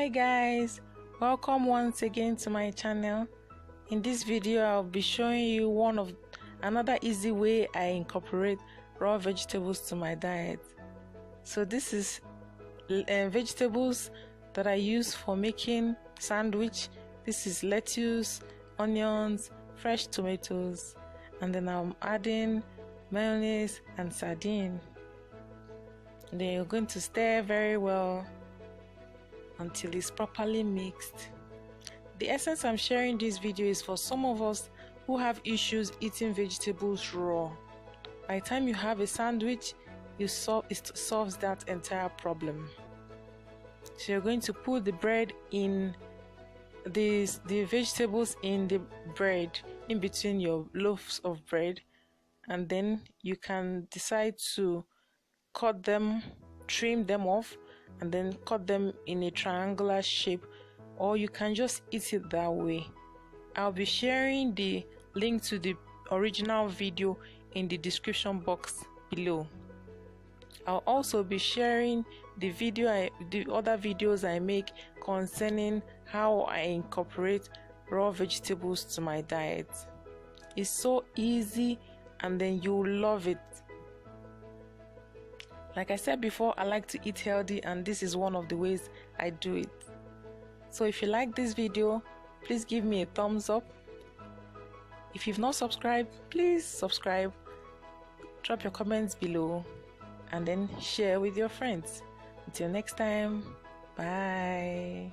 Hi guys, welcome once again to my channel. In this video I'll be showing you another easy way I incorporate raw vegetables to my diet. So this is vegetables that I use for making sandwich. This is lettuce, onions, fresh tomatoes, and then I'm adding mayonnaise and sardine. And then you're going to stir very well until it's properly mixed. The essence I'm sharing this video is for some of us who have issues eating vegetables raw. By the time you have a sandwich, it solves that entire problem. So you're going to put the bread in the vegetables in the bread, in between your loaves of bread, and then you can decide to cut them, trim them off, and then cut them in a triangular shape, or you can just eat it that way. I'll be sharing the link to the original video in the description box below. I'll also be sharing the other videos I make concerning how I incorporate raw vegetables to my diet. It's so easy, and then you'll love it. Like I said before, I like to eat healthy, and this is one of the ways I do it. So if you like this video, please give me a thumbs up. If you've not subscribed, please subscribe. Drop your comments below and then share with your friends. Until next time, bye.